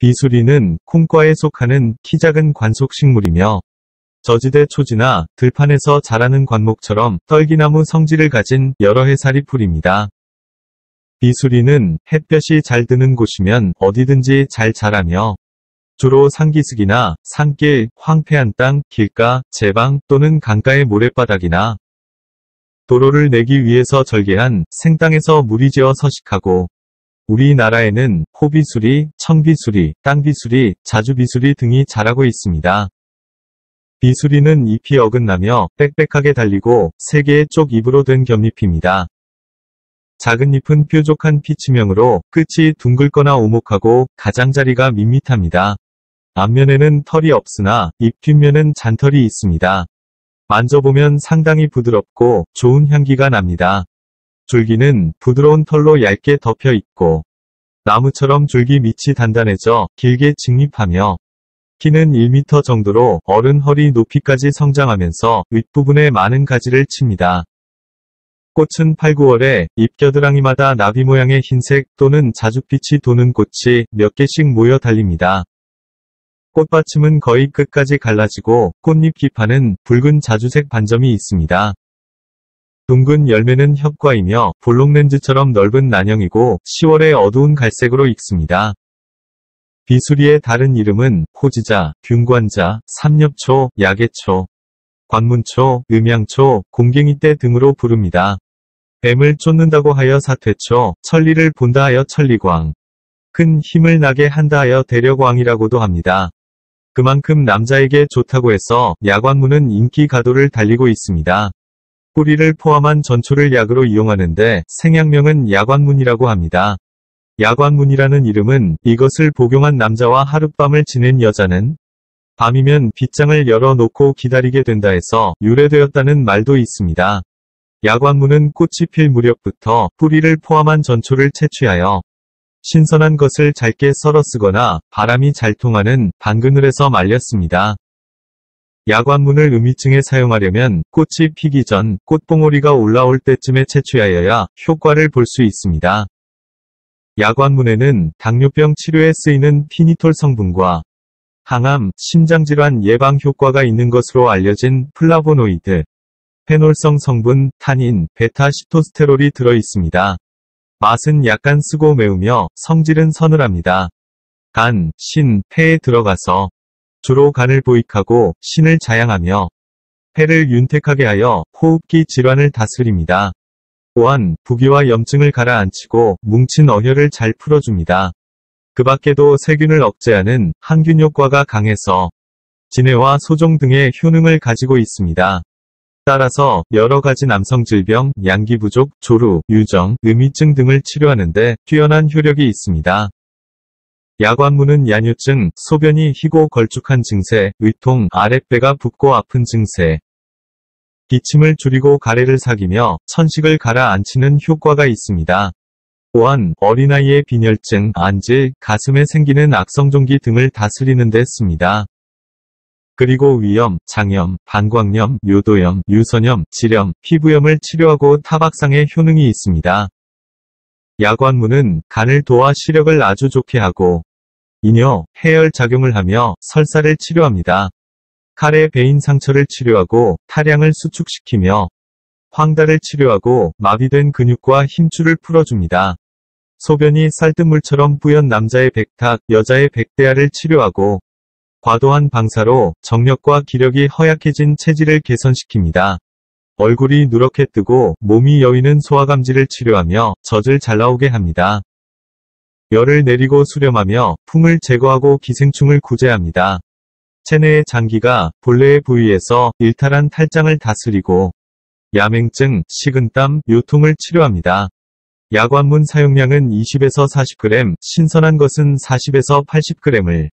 비수리는 콩과에 속하는 키 작은 관속식물이며 저지대 초지나 들판에서 자라는 관목처럼 떨기나무 성질을 가진 여러 해살이 풀입니다. 비수리는 햇볕이 잘 드는 곳이면 어디든지 잘 자라며 주로 산기슭이나 산길, 황폐한 땅, 길가, 제방 또는 강가의 모랫바닥이나 도로를 내기 위해서 절개한 생땅에서 무리지어 서식하고 우리나라에는 호비수리, 청비수리, 땅비수리, 자주비수리 등이 자라고 있습니다. 비수리는 잎이 어긋나며 빽빽하게 달리고 3개의 쪽 잎으로 된 겹잎입니다. 작은 잎은 뾰족한 피치명으로 끝이 둥글거나 오목하고 가장자리가 밋밋합니다. 앞면에는 털이 없으나 잎 뒷면은 잔털이 있습니다. 만져보면 상당히 부드럽고 좋은 향기가 납니다. 줄기는 부드러운 털로 얇게 덮여 있고 나무처럼 줄기 밑이 단단해져 길게 직립하며 키는 1m 정도로 어른 허리 높이까지 성장하면서 윗부분에 많은 가지를 칩니다. 꽃은 8, 9월에 잎 겨드랑이마다 나비 모양의 흰색 또는 자줏빛이 도는 꽃이 몇 개씩 모여 달립니다. 꽃받침은 거의 끝까지 갈라지고 꽃잎 기판은 붉은 자주색 반점이 있습니다. 둥근 열매는 협과이며 볼록렌즈처럼 넓은 난형이고 10월에 어두운 갈색으로 익습니다. 비수리의 다른 이름은 호지자, 균관자, 삼엽초, 야개초, 관문초, 음양초, 곰갱이떼 등으로 부릅니다. 뱀을 쫓는다고 하여 사퇴초, 천리를 본다 하여 천리광, 큰 힘을 나게 한다 하여 대려광이라고도 합니다. 그만큼 남자에게 좋다고 해서 야관문은 인기 가도를 달리고 있습니다. 뿌리를 포함한 전초를 약으로 이용하는데 생약명은 야관문이라고 합니다. 야관문이라는 이름은 이것을 복용한 남자와 하룻밤을 지낸 여자는 밤이면 빗장을 열어놓고 기다리게 된다 해서 유래되었다는 말도 있습니다. 야관문은 꽃이 필 무렵부터 뿌리를 포함한 전초를 채취하여 신선한 것을 잘게 썰어 쓰거나 바람이 잘 통하는 반그늘에서 말렸습니다. 야관문을 음이증에 사용하려면 꽃이 피기 전 꽃봉오리가 올라올 때쯤에 채취하여야 효과를 볼 수 있습니다. 야관문에는 당뇨병 치료에 쓰이는 피니톨 성분과 항암, 심장질환 예방 효과가 있는 것으로 알려진 플라보노이드, 페놀성 성분, 타닌, 베타-시토스테롤이 들어 있습니다. 맛은 약간 쓰고 매우며 성질은 서늘합니다. 간, 신, 폐에 들어가서 주로 간을 보익하고 신을 자양하며 폐를 윤택하게 하여 호흡기 질환을 다스립니다. 또한 부기와 염증을 가라앉히고 뭉친 어혈을 잘 풀어줍니다. 그 밖에도 세균을 억제하는 항균 효과가 강해서 진해와 소종 등의 효능을 가지고 있습니다. 따라서 여러 가지 남성 질병, 양기 부족, 조루, 유정, 음이증 등을 치료하는데 뛰어난 효력이 있습니다. 야관문은 야뇨증, 소변이 희고 걸쭉한 증세, 의통, 아랫배가 붓고 아픈 증세, 기침을 줄이고 가래를 삭이며 천식을 가라앉히는 효과가 있습니다. 또한 어린아이의 빈혈증, 안질, 가슴에 생기는 악성종기 등을 다스리는 데 씁니다. 그리고 위염, 장염, 방광염, 요도염, 유선염, 지렴, 피부염을 치료하고 타박상의 효능이 있습니다. 야관문은 간을 도와 시력을 아주 좋게 하고 이뇨, 해열 작용을 하며 설사를 치료합니다. 칼에 베인 상처를 치료하고 탈양을 수축시키며 황달을 치료하고 마비된 근육과 힘줄을 풀어줍니다. 소변이 쌀뜨물처럼 뿌연 남자의 백탁, 여자의 백대야를 치료하고 과도한 방사로 정력과 기력이 허약해진 체질을 개선시킵니다. 얼굴이 누렇게 뜨고 몸이 여위는 소화감지를 치료하며 젖을 잘 나오게 합니다. 열을 내리고 수렴하며 풍을 제거하고 기생충을 구제합니다. 체내의 장기가 본래의 부위에서 일탈한 탈장을 다스리고 야맹증, 식은땀, 요통을 치료합니다. 야관문 사용량은 20에서 40g, 신선한 것은 40에서 80g을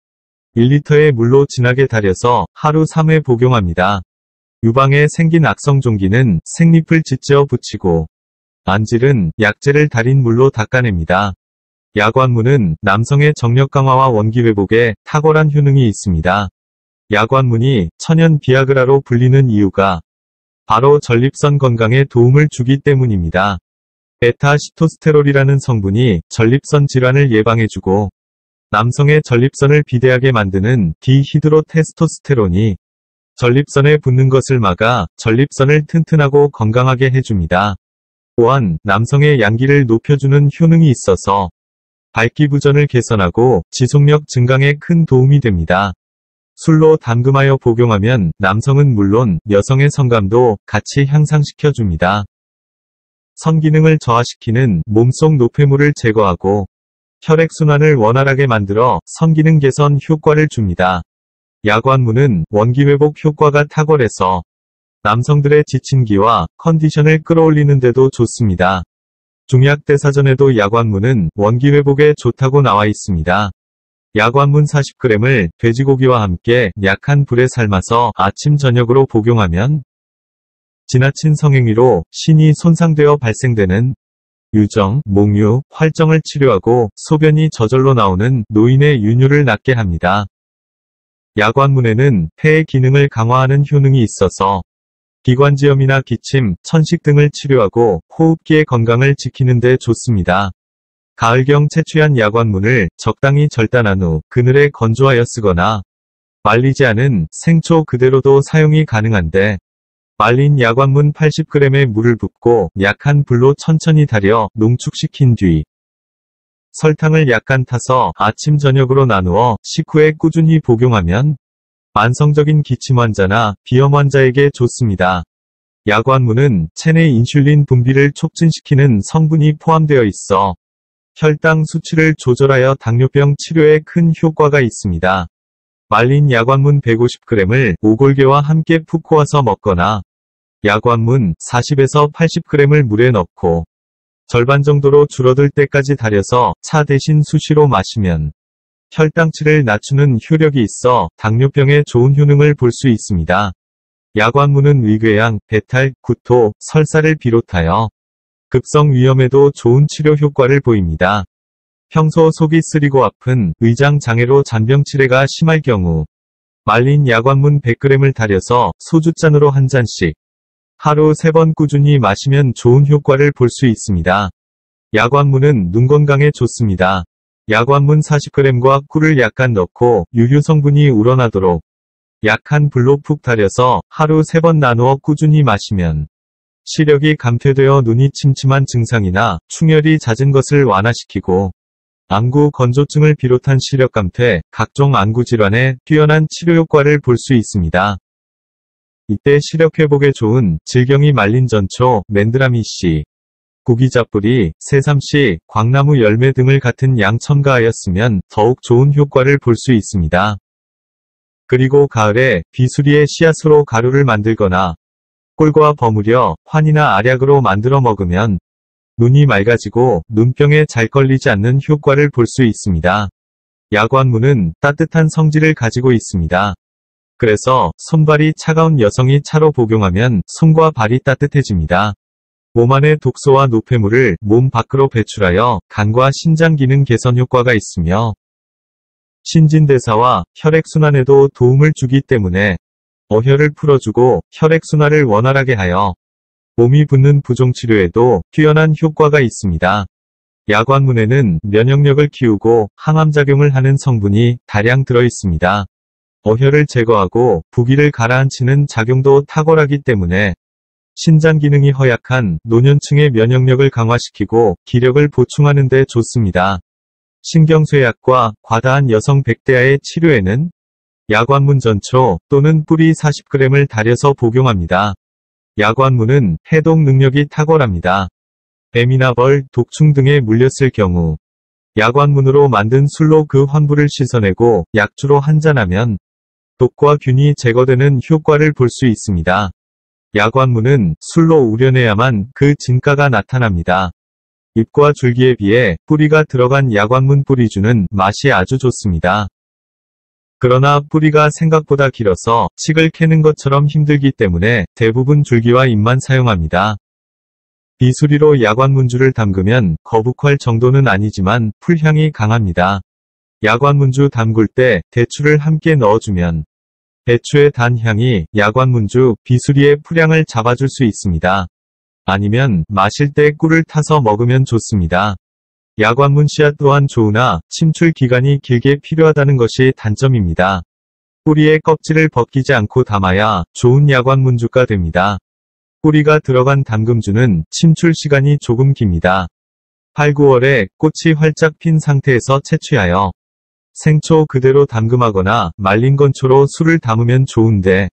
1리터의 물로 진하게 달여서 하루 3회 복용합니다. 유방에 생긴 악성종기는 생잎을 짓지어 붙이고 안질은 약재를 달인 물로 닦아냅니다. 야관문은 남성의 정력 강화와 원기 회복에 탁월한 효능이 있습니다. 야관문이 천연 비아그라로 불리는 이유가 바로 전립선 건강에 도움을 주기 때문입니다. 베타-시토스테롤이라는 성분이 전립선 질환을 예방해주고 남성의 전립선을 비대하게 만드는 디히드로테스토스테론이 전립선에 붙는 것을 막아 전립선을 튼튼하고 건강하게 해줍니다. 또한 남성의 양기를 높여주는 효능이 있어서 발기부전을 개선하고 지속력 증강에 큰 도움이 됩니다. 술로 담금하여 복용하면 남성은 물론 여성의 성감도 같이 향상시켜줍니다. 성기능을 저하시키는 몸속 노폐물을 제거하고 혈액순환을 원활하게 만들어 성기능 개선 효과를 줍니다. 야관문은 원기회복 효과가 탁월해서 남성들의 지친 기와 컨디션을 끌어올리는 데도 좋습니다. 중약대사전에도 야관문은 원기회복에 좋다고 나와 있습니다. 야관문 40g을 돼지고기와 함께 약한 불에 삶아서 아침 저녁으로 복용하면 지나친 성행위로 신이 손상되어 발생되는 유정, 몽유, 활정을 치료하고 소변이 저절로 나오는 노인의 유뇨를 낫게 합니다. 야관문에는 폐의 기능을 강화하는 효능이 있어서 기관지염이나 기침, 천식 등을 치료하고 호흡기의 건강을 지키는 데 좋습니다. 가을경 채취한 야관문을 적당히 절단한 후 그늘에 건조하여 쓰거나 말리지 않은 생초 그대로도 사용이 가능한데 말린 야관문 80g에 물을 붓고 약한 불로 천천히 달여 농축시킨 뒤 설탕을 약간 타서 아침 저녁으로 나누어 식후에 꾸준히 복용하면 만성적인 기침 환자나 비염 환자에게 좋습니다. 야관문은 체내 인슐린 분비를 촉진시키는 성분이 포함되어 있어 혈당 수치를 조절하여 당뇨병 치료에 큰 효과가 있습니다. 말린 야관문 150g을 오골계와 함께 푹 고아서 먹거나 야관문 40에서 80g을 물에 넣고 절반 정도로 줄어들 때까지 달여서 차 대신 수시로 마시면 혈당치를 낮추는 효력이 있어 당뇨병에 좋은 효능을 볼 수 있습니다. 야관문은 위궤양, 배탈, 구토, 설사를 비롯하여 급성 위염에도 좋은 치료 효과를 보입니다. 평소 속이 쓰리고 아픈 의장 장애로 잔병치레가 심할 경우 말린 야관문 100g을 달여서 소주잔으로 한 잔씩 하루 3번 꾸준히 마시면 좋은 효과를 볼 수 있습니다. 야관문은 눈 건강에 좋습니다. 야관문 40g과 꿀을 약간 넣고 유효 성분이 우러나도록 약한 불로 푹 달여서 하루 3번 나누어 꾸준히 마시면 시력이 감퇴되어 눈이 침침한 증상이나 충혈이 잦은 것을 완화시키고 안구 건조증을 비롯한 시력 감퇴, 각종 안구 질환에 뛰어난 치료 효과를 볼 수 있습니다. 이때 시력 회복에 좋은 질경이 말린 전초, 맨드라미씨, 구기자뿌리, 새삼씨, 광나무 열매 등을 같은 양 첨가하였으면 더욱 좋은 효과를 볼 수 있습니다. 그리고 가을에 비수리의 씨앗으로 가루를 만들거나 꿀과 버무려 환이나 알약으로 만들어 먹으면 눈이 맑아지고 눈병에 잘 걸리지 않는 효과를 볼 수 있습니다. 야관문은 따뜻한 성질을 가지고 있습니다. 그래서 손발이 차가운 여성이 차로 복용하면 손과 발이 따뜻해집니다. 몸 안의 독소와 노폐물을 몸 밖으로 배출하여 간과 신장 기능 개선 효과가 있으며 신진대사와 혈액순환에도 도움을 주기 때문에 어혈을 풀어주고 혈액순환을 원활하게 하여 몸이 붓는 부종치료에도 뛰어난 효과가 있습니다. 야관문에는 면역력을 키우고 항암작용을 하는 성분이 다량 들어있습니다. 어혈을 제거하고 부기를 가라앉히는 작용도 탁월하기 때문에 신장 기능이 허약한 노년층의 면역력을 강화시키고 기력을 보충하는 데 좋습니다. 신경쇠약과 과다한 여성 백대야의 치료에는 야관문 전초 또는 뿌리 40g을 달여서 복용합니다. 야관문은 해독 능력이 탁월합니다. 뱀이나 벌, 독충 등에 물렸을 경우 야관문으로 만든 술로 그 환부를 씻어내고 약주로 한잔하면 독과 균이 제거되는 효과를 볼 수 있습니다. 야관문은 술로 우려내야만 그 진가가 나타납니다. 잎과 줄기에 비해 뿌리가 들어간 야관문 뿌리주는 맛이 아주 좋습니다. 그러나 뿌리가 생각보다 길어서 칡을 캐는 것처럼 힘들기 때문에 대부분 줄기와 잎만 사용합니다. 비수리로 야관문주를 담그면 거북할 정도는 아니지만 풀향이 강합니다. 야관문주 담글 때 대추를 함께 넣어주면 대추의 단 향이 야관문주 비수리의 풀향을 잡아줄 수 있습니다. 아니면 마실 때 꿀을 타서 먹으면 좋습니다. 야관문 씨앗 또한 좋으나 침출 기간이 길게 필요하다는 것이 단점입니다. 뿌리의 껍질을 벗기지 않고 담아야 좋은 야관문주가 됩니다. 뿌리가 들어간 담금주는 침출 시간이 조금 깁니다. 8, 9월에 꽃이 활짝 핀 상태에서 채취하여 생초 그대로 담금하거나 말린 건초로 술을 담으면 좋은데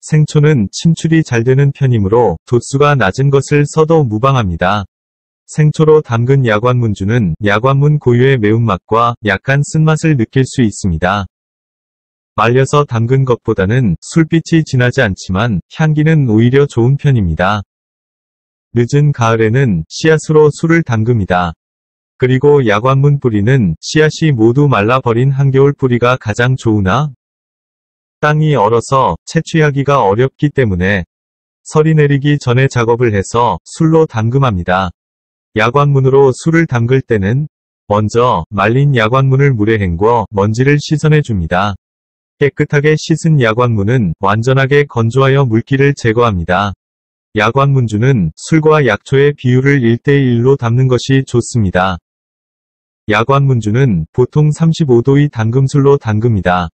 생초는 침출이 잘 되는 편이므로 도수가 낮은 것을 써도 무방합니다. 생초로 담근 야관문주는 야관문 고유의 매운맛과 약간 쓴맛을 느낄 수 있습니다. 말려서 담근 것보다는 술빛이 진하지 않지만 향기는 오히려 좋은 편입니다. 늦은 가을에는 씨앗으로 술을 담급니다. 그리고 야관문 뿌리는 씨앗이 모두 말라버린 한겨울 뿌리가 가장 좋으나 땅이 얼어서 채취하기가 어렵기 때문에 설이 내리기 전에 작업을 해서 술로 담금합니다. 야관문으로 술을 담글 때는 먼저 말린 야관문을 물에 헹궈 먼지를 씻어내 줍니다. 깨끗하게 씻은 야관문은 완전하게 건조하여 물기를 제거합니다. 야관문주는 술과 약초의 비율을 1:1로 담는 것이 좋습니다. 야관문주는 보통 35도의 담금술로 담급니다.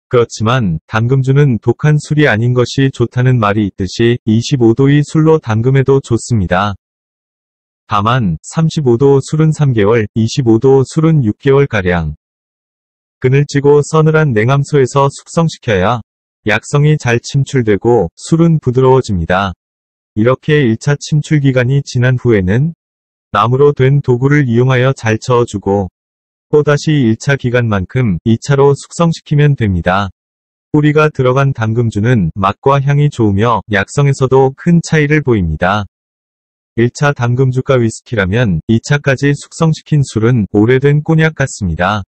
그렇지만 담금주는 독한 술이 아닌 것이 좋다는 말이 있듯이 25도의 술로 담금해도 좋습니다. 다만 35도 술은 3개월, 25도 술은 6개월가량 그늘 찌고 서늘한 냉암소에서 숙성시켜야 약성이 잘 침출되고 술은 부드러워집니다. 이렇게 1차 침출 기간이 지난 후에는 나무로 된 도구를 이용하여 잘 저어주고 또다시 1차 기간만큼 2차로 숙성시키면 됩니다. 뿌리가 들어간 담금주는 맛과 향이 좋으며 약성에서도 큰 차이를 보입니다. 1차 담금주가 위스키라면 2차까지 숙성시킨 술은 오래된 꼬냑 같습니다.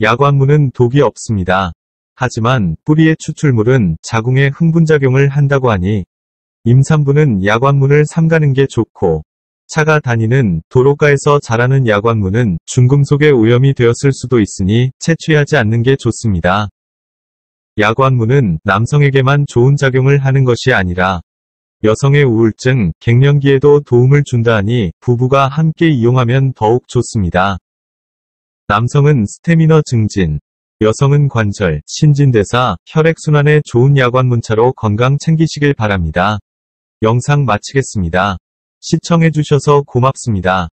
야관문은 독이 없습니다. 하지만 뿌리의 추출물은 자궁에 흥분작용을 한다고 하니 임산부는 야관문을 삼가는 게 좋고 차가 다니는 도로가에서 자라는 야관문은 중금속의 오염이 되었을 수도 있으니 채취하지 않는 게 좋습니다. 야관문은 남성에게만 좋은 작용을 하는 것이 아니라 여성의 우울증, 갱년기에도 도움을 준다 하니 부부가 함께 이용하면 더욱 좋습니다. 남성은 스태미너 증진, 여성은 관절, 신진대사, 혈액순환에 좋은 야관문차로 건강 챙기시길 바랍니다. 영상 마치겠습니다. 시청해주셔서 고맙습니다.